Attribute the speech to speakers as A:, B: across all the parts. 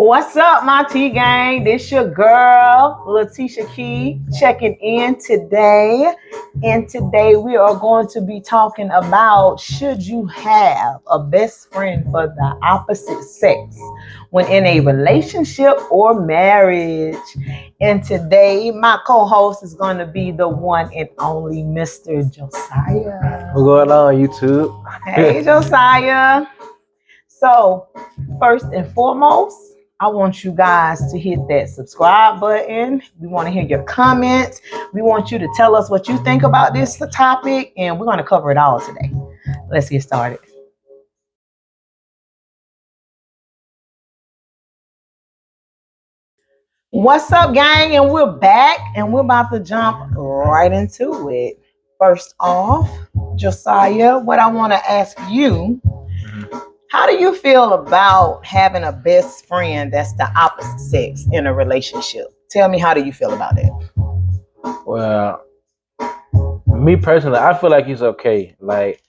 A: What's up, my T gang? This your girl, Letitia Key, checking in today. And today we are going to be talking about should you have a best friend for the opposite sex when in a relationship or marriage. And today my co-host is going to be the one and only Mr. Josiah.
B: What's going on, YouTube?
A: Hey, Josiah. So, first and foremost, I want you guys to hit that subscribe button. We want to hear your comments. We want you to tell us what you think about this topic, and we're going to cover it all today. Let's get started. What's up, gang? And we're back, and we're about to jump right into it. First off, Josiah, what I want to ask you, how do you feel about having a best friend that's the opposite sex in a relationship? Tell me, how do you feel about that?
B: Well, me personally, I feel like it's okay. Like,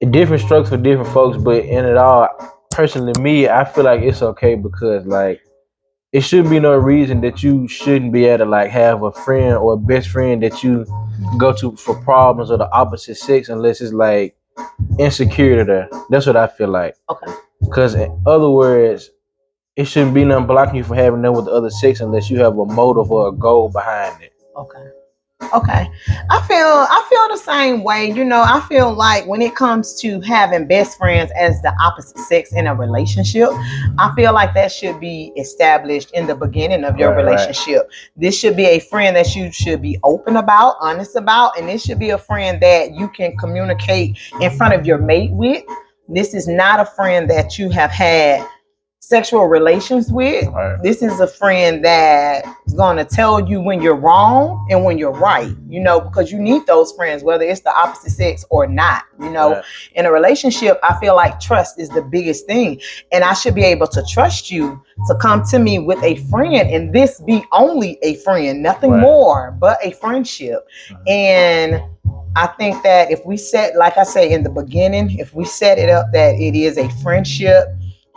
B: different strokes for different folks, but in it all, personally, me, I feel like it's okay because, like, it shouldn't be no reason that you shouldn't be able to, like, have a friend or a best friend that you go to for problems of the opposite sex unless it's, like, insecurity there. That's what I feel like.
A: Okay.
B: Because in other words, it shouldn't be nothing blocking you from having them with the other sex unless you have a motive or a goal behind it.
A: Okay. I feel the same way. You know, I feel like when it comes to having best friends as the opposite sex in a relationship, I feel like that should be established in the beginning of your relationship. Right. This should be a friend that you should be open about, honest about, and this should be a friend that you can communicate in front of your mate with. This is not a friend that you have had sexual relations with. Right. This is a friend that is going to tell you when you're wrong and when you're right, you know, because you need those friends, whether it's the opposite sex or not, you know. Right. In a relationship, I feel like trust is the biggest thing. And I should be able to trust you to come to me with a friend and this be only a friend, nothing more but a friendship. And I think that if we set, like I say in the beginning, if we set it up that it is a friendship,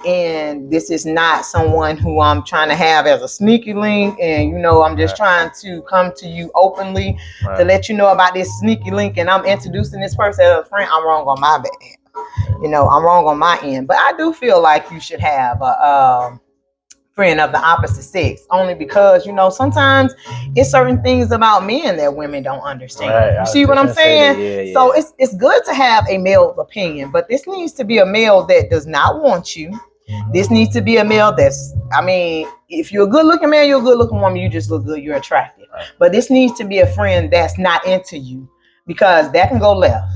A: and this is not someone who I'm trying to have as a sneaky link, and you know, I'm just trying to come to you openly to let you know about this sneaky link, and I'm introducing this person as a friend, I'm wrong on my bad. You know, I'm wrong on my end. But I do feel like you should have a friend of the opposite sex, only because, you know, sometimes it's certain things about men that women don't understand. Right. You see what I'm saying? Yeah. So it's good to have a male opinion, but this needs to be a male that does not want you. This needs to be a male that's, I mean, if you're a good looking man, you're a good looking woman, you just look good, you're attractive. Right. But this needs to be a friend that's not into you, because that can go left.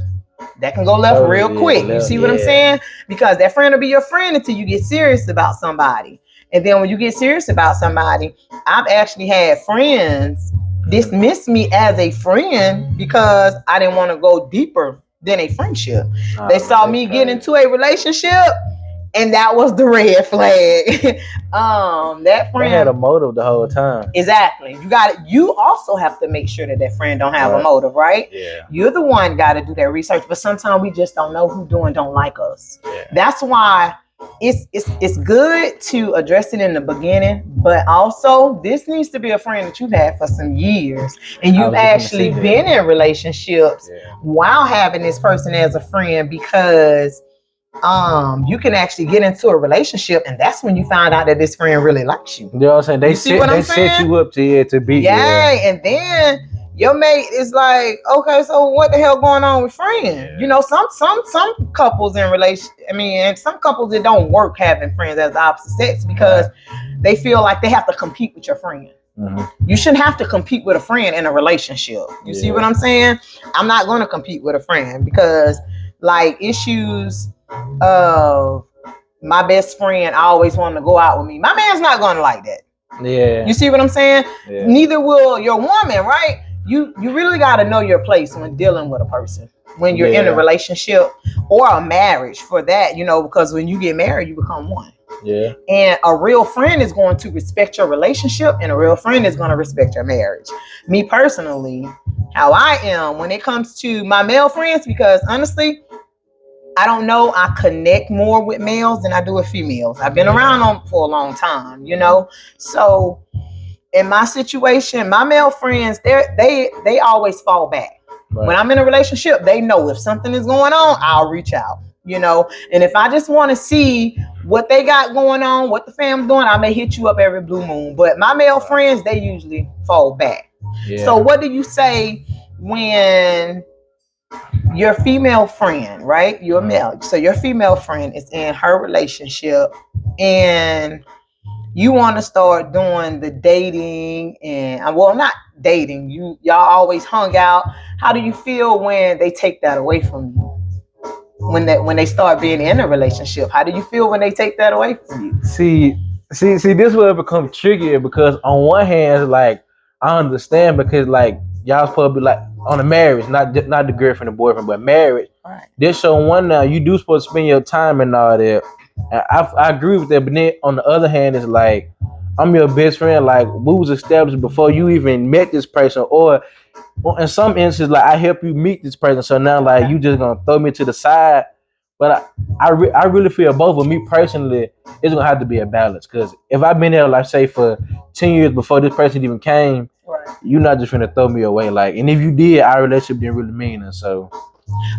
A: That can go left real quick. You see what I'm saying? Because that friend will be your friend until you get serious about somebody. And then when you get serious about somebody, I've actually had friends dismiss me as a friend because I didn't want to go deeper than a friendship. They saw me get into a relationship, and that was the red flag. That friend
B: had a motive the whole time.
A: Exactly. You also have to make sure that friend don't have a motive, right? Yeah. You're the one got to do that research, but sometimes we just don't know who don't like us. Yeah. That's why it's good to address it in the beginning, but also this needs to be a friend that you've had for some years, and you've actually been in relationships while having this person as a friend, because you can actually get into a relationship, and that's when you find out that this friend really likes you.
B: You know what I'm saying? They set you up to be.
A: Yeah, and then your mate is like, okay, so what the hell going on with friends? Yeah. You know, some couples in some couples it don't work having friends as the opposite sex because they feel like they have to compete with your friend. Mm-hmm. You shouldn't have to compete with a friend in a relationship. You see what I'm saying? I'm not going to compete with a friend because, like, issues of my best friend always wanting to go out with me. My man's not going to like that. Yeah. You see what I'm saying? Yeah. Neither will your woman, right? You really got to know your place when dealing with a person, when you're in a relationship or a marriage, for that, you know, because when you get married, you become one. Yeah. And a real friend is going to respect your relationship, and a real friend is going to respect your marriage. Me personally, how I am when it comes to my male friends, because honestly, I don't know. I connect more with males than I do with females. I've been around them for a long time, you know. So in my situation, my male friends, they always fall back. Right. When I'm in a relationship, they know if something is going on, I'll reach out, you know. And if I just want to see what they got going on, what the fam's doing, I may hit you up every blue moon. But my male friends, they usually fall back. Yeah. So what do you say when your female friend, right? You're male. So your female friend is in her relationship and you want to start doing the dating and well, not dating. Y'all always hung out. How do you feel when they take that away from you? When they start being in a relationship, how do you feel when they take that away from you?
B: See, this will become trickier because on one hand, like I understand because like y'all supposed to be like on a marriage, not the girlfriend and boyfriend, but marriage. Right. This show one now, you do supposed to spend your time and all that. And I agree with that, but then on the other hand, it's like I'm your best friend. Like we was established before you even met this person, or in some instances, like I help you meet this person. So now, like you just gonna throw me to the side. But I really feel both of me personally, it's gonna have to be a balance. Because if I've been there, like say for 10 years before this person even came, right, you're not just gonna throw me away. Like, and if you did, our relationship didn't really mean it. So,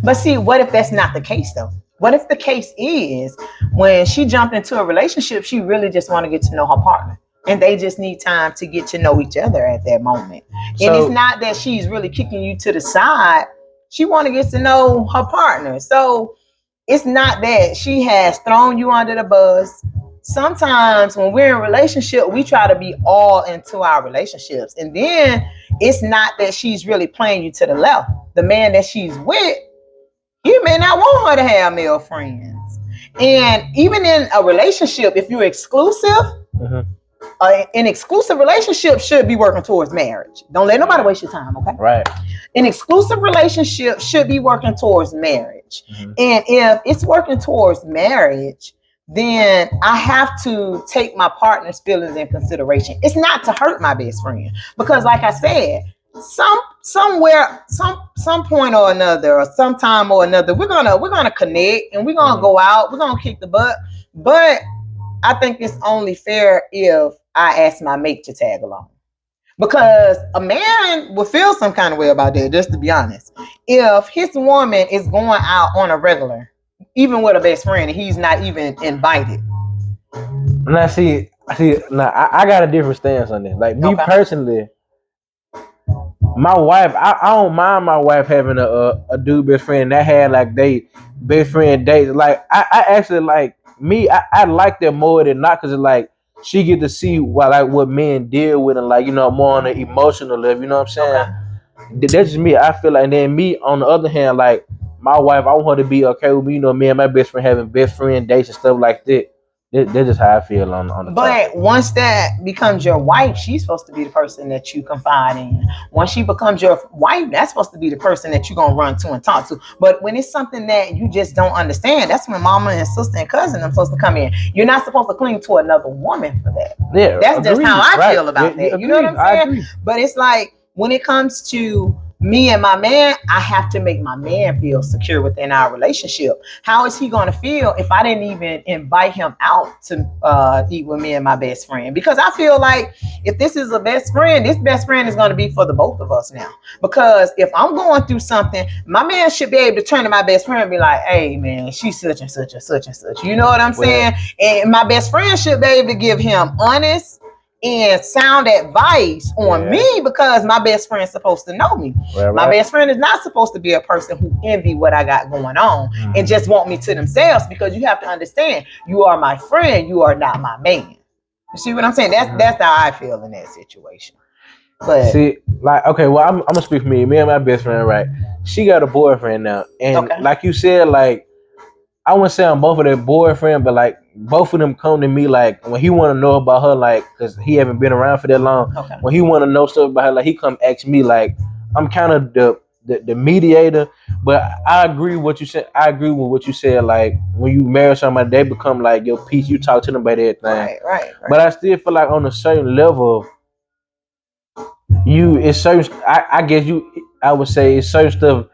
A: but see, what if that's not the case though? What if the case is when she jumped into a relationship, she really just want to get to know her partner, and they just need time to get to know each other at that moment. So, and it's not that she's really kicking you to the side. She want to get to know her partner. So it's not that she has thrown you under the bus. Sometimes when we're in a relationship, we try to be all into our relationships. And then it's not that she's really playing you to the left. The man that she's with, you may not want her to have male friends. And even in a relationship, if you're exclusive, an exclusive relationship should be working towards marriage. Don't let nobody waste your time, okay?
B: Right.
A: An exclusive relationship should be working towards marriage. And if it's working towards marriage, then I have to take my partner's feelings in consideration. It's not to hurt my best friend, because like I said, somewhere, some point or another, or sometime or another, we're gonna connect and we're gonna go out, we're gonna kick the butt. But I think it's only fair if I ask my mate to tag along. Because a man will feel some kind of way about that, just to be honest. If his woman is going out on a regular, even with a best friend, and he's not even invited.
B: Now, see, now I got a different stance on this. Like me personally, my wife, I don't mind my wife having a dude best friend that had like they best friend dates. Like I actually like me. I like that more than not, because it's like she get to see what men deal with, and like, you know, more on the emotional level. You know what I'm saying? Okay. That's just me. I feel like, and then me on the other hand, like my wife, I want her to be okay with me. You know, me and my best friend having best friend dates and stuff like that. That's just how I feel on the
A: But
B: topic.
A: Once that becomes your wife, she's supposed to be the person that you confide in. Once she becomes your wife, that's supposed to be the person that you're going to run to and talk to. But when it's something that you just don't understand, that's when mama and sister and cousin are supposed to come in. You're not supposed to cling to another woman for that.
B: Yeah,
A: that's just how I feel about that. You know what I'm saying? But it's like when it comes to me and my man, I have to make my man feel secure within our relationship. How is he going to feel if I didn't even invite him out to eat with me and my best friend? Because I feel like if this is a best friend, this best friend is going to be for the both of us now. Because if I'm going through something, my man should be able to turn to my best friend and be like, hey man, she's such and such and such and such. You know what I'm saying? And my best friend should be able to give him honest and sound advice on me, because my best friend's supposed to know me. Right. My best friend is not supposed to be a person who envy what I got going on and just want me to themselves, because you have to understand, you are my friend, you are not my man. You see what I'm saying? That's how I feel in that situation. But
B: see, like, okay, well, I'm gonna speak for me and my best friend, right? She got a boyfriend now, and like you said, like, I wouldn't say I'm both of their boyfriend, but like both of them come to me like when he want to know about her, like, because he haven't been around for that long. When he want to know stuff about her, like, he come ask me. Like, I'm kind of the mediator, but I agree with what you said. I agree with what you said. Like, when you marry somebody, they become like your piece. You talk to them about everything. Right. But I still feel like on a certain level, it's certain. I guess I would say it's certain stuff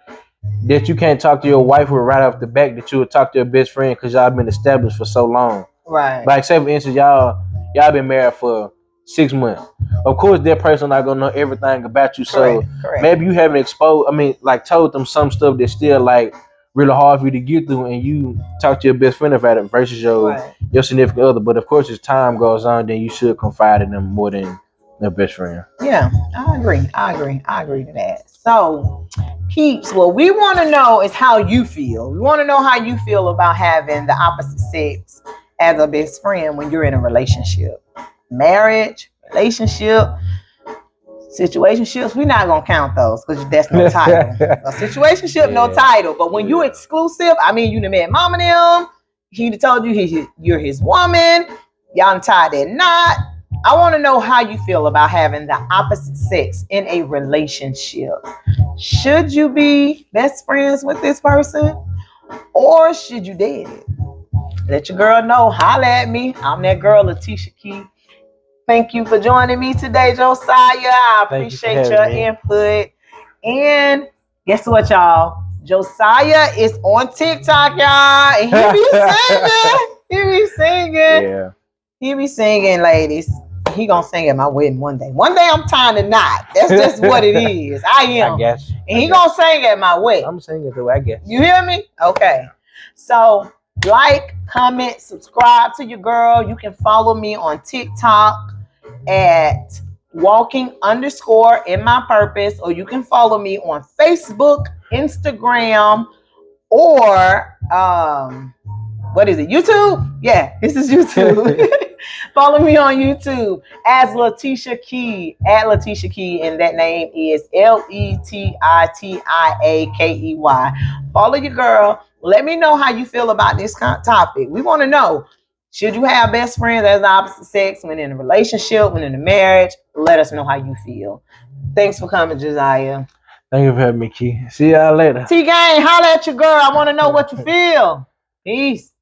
B: that you can't talk to your wife with right off the back that you would talk to your best friend because y'all been established for so long.
A: Right.
B: Like say for instance, y'all been married for 6 months. Of course, that person not gonna know everything about you. So
A: Correct.
B: maybe you haven't exposed. I mean, like told them some stuff that's still like really hard for you to get through, and you talk to your best friend about it versus your significant other. But of course, as time goes on, then you should confide in them more than their best friend.
A: Yeah, I agree to that. So, Peeps, what we want to know is how you feel. We want to know how you feel about having the opposite sex as a best friend when you're in a relationship. Marriage, relationship, situationships, we're not gonna count those because that's no title. A situationship, no title. But when you exclusive, I mean, you done met mom and him. He told you you're his woman. Y'all tied that knot. I want to know how you feel about having the opposite sex in a relationship. Should you be best friends with this person, or should you date it? Let your girl know. Holla at me. I'm that girl, Letitia Key. Thank you for joining me today, Josiah. I appreciate your input. And guess what, y'all? Josiah is on TikTok, y'all. And he be singing. He be singing.
B: Yeah.
A: He be singing, ladies. He gonna sing at my wedding one day. One day I'm tying a knot. That's just what it is. I am.
B: I guess.
A: And he gonna sing at my wedding.
B: I'm singing too, I guess.
A: You hear me? Okay. So like, comment, subscribe to your girl. You can follow me on TikTok at walking_in_my_purpose, or you can follow me on Facebook, Instagram, or what is it? YouTube? Yeah, this is YouTube. Follow me on YouTube as Letitia Key, at Letitia Key, and that name is LETITIAKEY. Follow your girl. Let me know how you feel about this topic. We want to know, should you have best friends as the opposite sex when in a relationship, when in a marriage? Let us know how you feel. Thanks for coming, Josiah.
B: Thank you for having me, Key. See y'all later.
A: T-Gang, holla at your girl. I want to know what you feel. Peace.